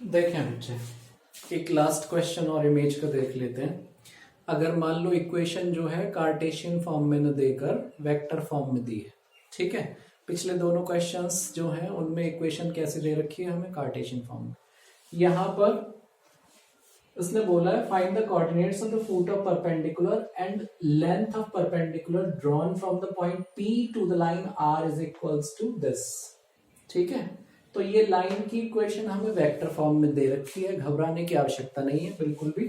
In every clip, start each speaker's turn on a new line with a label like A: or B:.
A: देखें बच्चे, एक लास्ट क्वेश्चन और इमेज का देख लेते हैं। अगर मान लो इक्वेशन जो है कार्टेशियन फॉर्म में न देकर वेक्टर फॉर्म में दी है, ठीक है। पिछले दोनों क्वेश्चंस जो हैं उनमें इक्वेशन कैसे दे रखी है हमें, कार्टेशियन फॉर्म में। यहाँ पर उसने बोला है find the coordinates of the foot of perpendicular and length of perpendicular drawn from the point P to the line R is equals to this, ठीक है। तो ये लाइन की इक्वेशन हमें वेक्टर फॉर्म में दे रखी है, घबराने की आवश्यकता नहीं है बिल्कुल भी।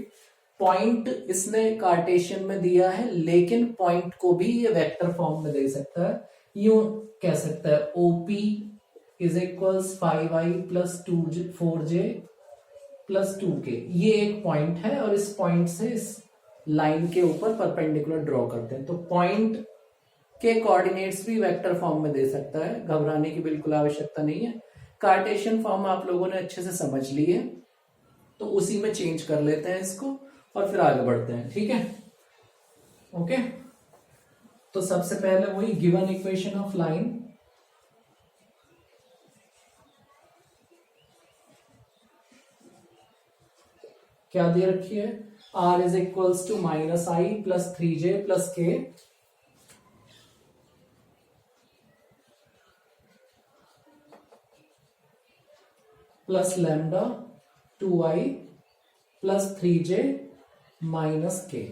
A: पॉइंट इसने कार्टेशियन में दिया है, लेकिन पॉइंट को भी ये वेक्टर फॉर्म में दे सकता है। यूं कह सकता है OP is equals 5i plus 4j plus 2k। ये एक पॉइंट है और इस पॉइंट से इस लाइन के ऊपर परपेंडिकुलर ड्रॉ करते हैं। तो पॉइंट के कोऑर्डिनेट्स भी वेक्टर फॉर्म में दे सकता है, घबराने की बिल्कुल आवश्यकता नहीं है। कार्टेशियन फॉर्म आप लोगों ने अच्छे से समझ ली है, तो उसी में चेंज कर लेते हैं इसको और फिर आगे बढ़ते हैं, ठीक है। ओके, तो सबसे पहले वही गिवन इक्वेशन ऑफ लाइन, क्या दे रखी है, R is equals to -i plus 3j plus k plus lambda 2i plus 3j minus k।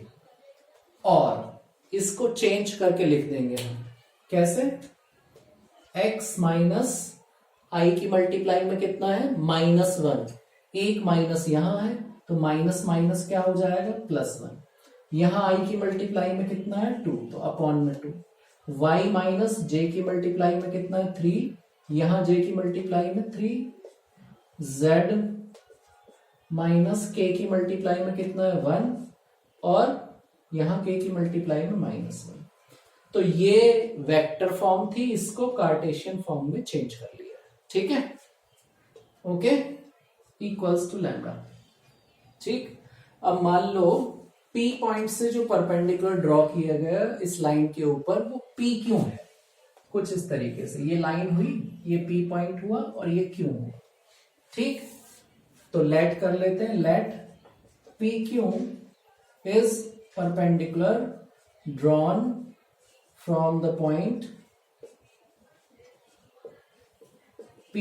A: और इसको चेंज करके लिख देंगे हम, कैसे, x माइनस आई की मल्टीप्लाई में कितना है, -1, एक माइनस यहां है तो माइनस माइनस क्या हो जाएगा, +1। यहां आई की मल्टीप्लाई में कितना है 2, तो अपॉन में 2। y माइनस j की मल्टीप्लाई में कितना है 3, यहां j की मल्टीप्लाई में 3। z माइनस k की मल्टीप्लाई में कितना है 1, और यहां k की मल्टीप्लाई में -1। तो ये वेक्टर फॉर्म थी, इसको कार्टेशियन फॉर्म में चेंज कर लिया, ठीक है। ओके, इक्वल्स टू लैम्डा, ठीक। अब मान लो P पॉइंट से जो परपेंडिकुलर ड्रॉ किया गया इस लाइन के ऊपर, वो P क्यों है, कुछ इस तरीके से ये लाइन हुई, ये P पॉइंट हुआ और ये क्यों हुआ, ठीक। तो लेट कर लेते हैं, let PQ is perpendicular drawn from the point P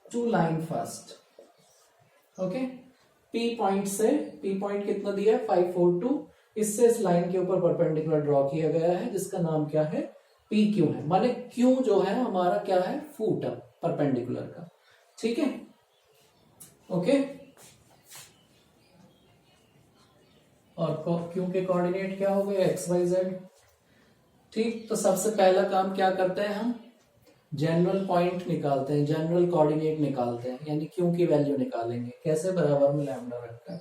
A: to line first. Okay, P point से, P पॉइंट कितना दिया है 542, इससे इस लाइन के ऊपर परपेंडिकुलर ड्रॉ किया गया है जिसका नाम क्या है, PQ है। माने Q जो है हमारा क्या है, फुट परपेंडिकुलर का, ठीक है। ओके, और Q के कोऑर्डिनेट क्या हो गए, XYZ, ठीक। तो सबसे पहला काम क्या करते हैं हम, जनरल पॉइंट निकालते हैं, जनरल कोऑर्डिनेट निकालते हैं, यानी Q की वैल्यू निकालेंगे, कैसे, बराबर में लैम्डा रखकर।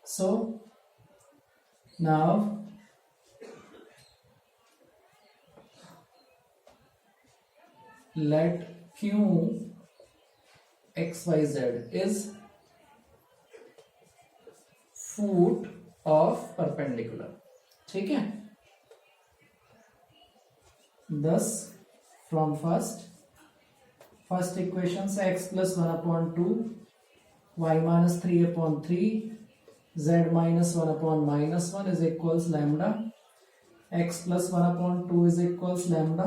A: So now let Q XYZ is foot of perpendicular, ठीक है। thus from first equation से x plus 1/2, y minus 3/3, z minus 1/-1 is equals lambda, x plus 1/2 is equals lambda,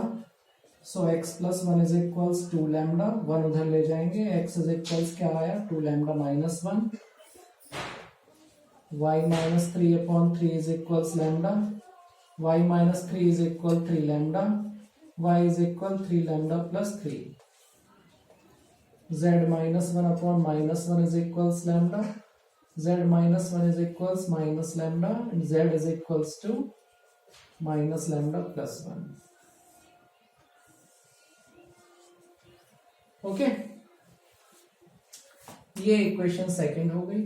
A: so x plus 1 is equals 2 lambda, 1 उधर ले जाएंगे, x is equals क्या आया 2 lambda minus 1, y minus 3/3 is equals lambda, y minus 3 is equal 3 lambda, y is equal 3 lambda plus 3, z minus 1/-1 is equals lambda, z minus 1 is equals minus lambda, and z is equals to minus lambda plus 1. Okay, ये equation second हो गई।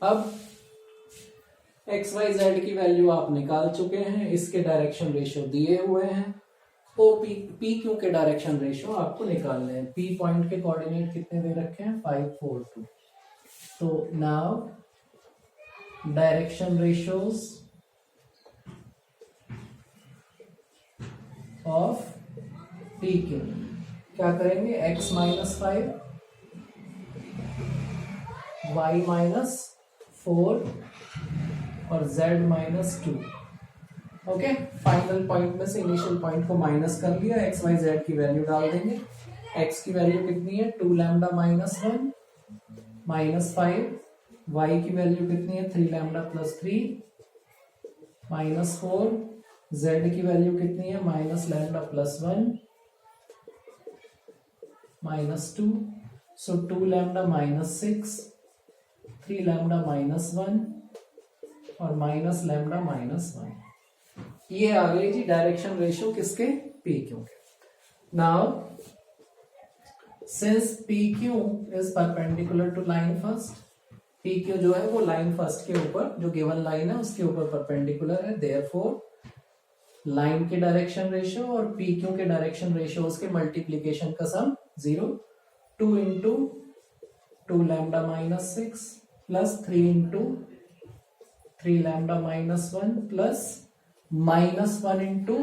A: अब XYZ की value आप निकाल चुके हैं, इसके डायरेक्शन रेशियो दिए हुए हैं, PQ के डायरेक्शन रेशियो आपको निकालने हैं। P पॉइंट के कोऑर्डिनेट कितने दे रखे हैं 542। तो now direction ratios of P Q, क्या करेंगे x माइनस 5 y माइनस 4 और z minus 2। Okay, final point में से इनिशियल पॉइंट को माइनस कर लिया, x y z की वैल्यू डाल देंगे। x की वैल्यू कितनी है 2 लैम्डा माइनस 1 माइनस 5, y की वैल्यू कितनी है 3 लैम्डा प्लस 3 माइनस 4, z की वैल्यू कितनी है माइनस लैम्डा प्लस 1 माइनस 2, सो 2 लैम्डा माइनस 6, 3 लैम्डा माइनस 1 और माइनस लैम्डा माइनस 1। ये आ गई जी डायरेक्शन रेशियो किसके, पी क्यू के। Now since P Q is perpendicular to line first, P Q जो है वो लाइन फर्स्ट के ऊपर, जो गिवन लाइन है उसके ऊपर परपेंडिकुलर है, देयरफॉर लाइन के डायरेक्शन रेशियो और पी क्यू के डायरेक्शन रेशियो के मल्टीप्लीकेशन का sum 0, 2 into 2 lambda minus 6 plus 3 into 3 lambda minus 1 plus -1 into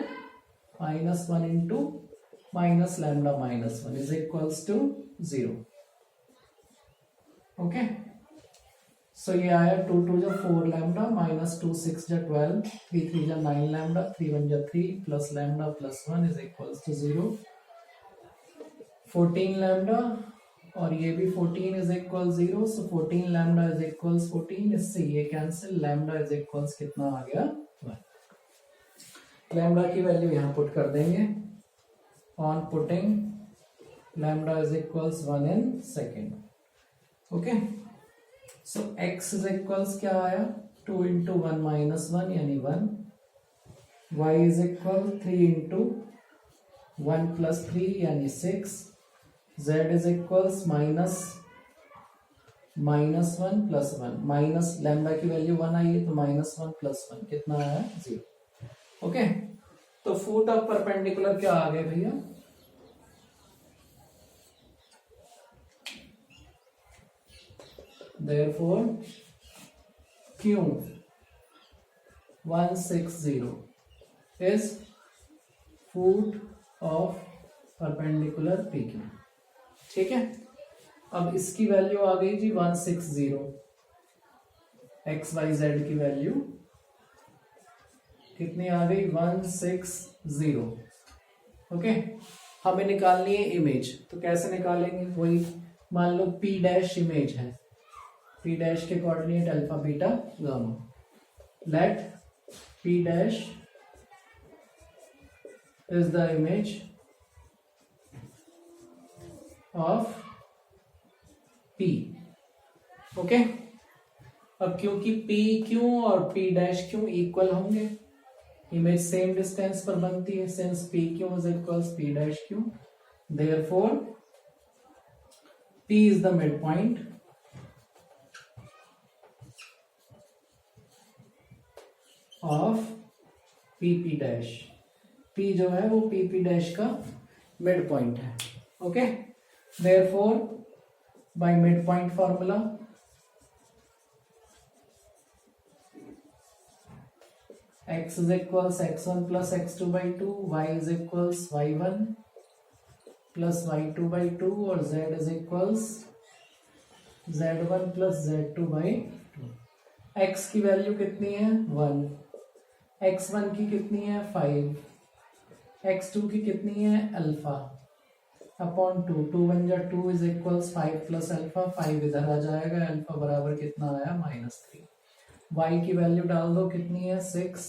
A: minus lambda minus 1 is equals to 0। Okay, so ये आया 2 2 जा 4 लैम्डा माइनस 2 6 जा 12 3 3 जा 9 लैम्डा 3 1 जा 3 plus lambda plus 1 is equals to 0। 14 lambda और ये भी 14 is equal 0, so 14 lambda is equals 14, इससे ये कैंसिल, लैम्डा इज इक्वल्स कितना आ गया 1। लैम्डा की वैल्यू यहां पुट कर देंगे, on putting lambda is equals 1 in second. Okay, so x is equals क्या आया 2 इंटू 1 माइनस 1 यानी 1, y is equal 3 into 1 plus 3 यानी 6, z is equals minus 1 plus 1, minus lambda की वैल्यू 1 आई है तो माइनस 1 प्लस 1 कितना आया 0। ओके, तो फुट ऑफ परपेंडिकुलर क्या आ गए भैया, therefore Q 160 is foot of perpendicular PQ। ठीक है, अब इसकी वैल्यू आ गई जी 160, एक्स वाई जेड की वैल्यू कितनी आ गई 160। ओके, हमें निकालनी है इमेज, तो कैसे निकालेंगे, वही मान लो P डैश इमेज है, P डैश के coordinate alpha beta gamma, let P dash is the image of P। Okay, अब क्योंकि P क्यू और P डैश क्यू इक्वल होंगे, इमेज सेम डिस्टेंस पर बनती है, since P Q is equals P dash Q, therefore P is the mid point of PP dash. P जो है वो PP डैश का मिड पॉइंट है। Okay, therefore by mid point formula x is equals x1 plus x2 by 2, y is equals y1 plus y2 by 2 और z is equals z1 plus z2 by 2। x की value कितनी है 1, x1 की कितनी है 5, x2 की कितनी है अल्फा अपॉन 2, 2 1 जा 2 इज इक्वल्स 5 प्लस अल्फा, 5 इधर आ जाएगा, अल्फा बराबर कितना आया -3। y की वैल्यू डाल दो कितनी है 6,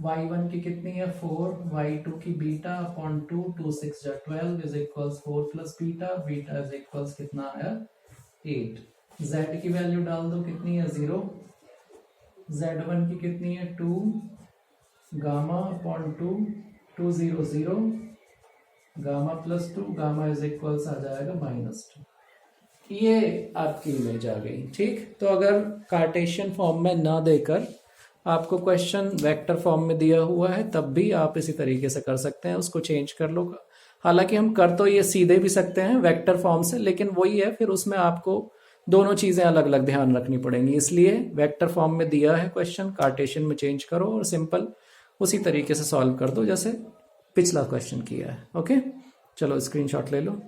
A: y1 की कितनी है 4, y2 की बीटा अपॉन 2, 2 6 जा 12 is equals 4 plus beta, beta is equals कितना आया 8। z की वैल्यू डाल दो कितनी है 0, z1 की कितनी है 2, gamma upon 2, 2 0 0, gamma plus 2, gamma is equals आ जाएगा -2। ये आपकी इमेज आ गई। ठीक, तो अगर कार्टेशियन फॉर्म में ना देकर आपको क्वेश्चन वेक्टर फॉर्म में दिया हुआ है तब भी आप इसी तरीके से कर सकते हैं, उसको चेंज कर लो। हालांकि हम कर तो ये सीधे भी सकते हैं वेक्टर फॉर्म से, लेकिन वही है फिर उसमें आपको दोनों चीजें अलग अलग ध्यान रखनी पड़ेंगी, इसलिए वेक्टर फॉर्म में दिया है क्वेश्चन, कार्टेशियन में चेंज करो और सिंपल उसी तरीके से सॉल्व कर दो जैसे पिछला क्वेश्चन किया है। ओके, चलो स्क्रीनशॉट ले लो।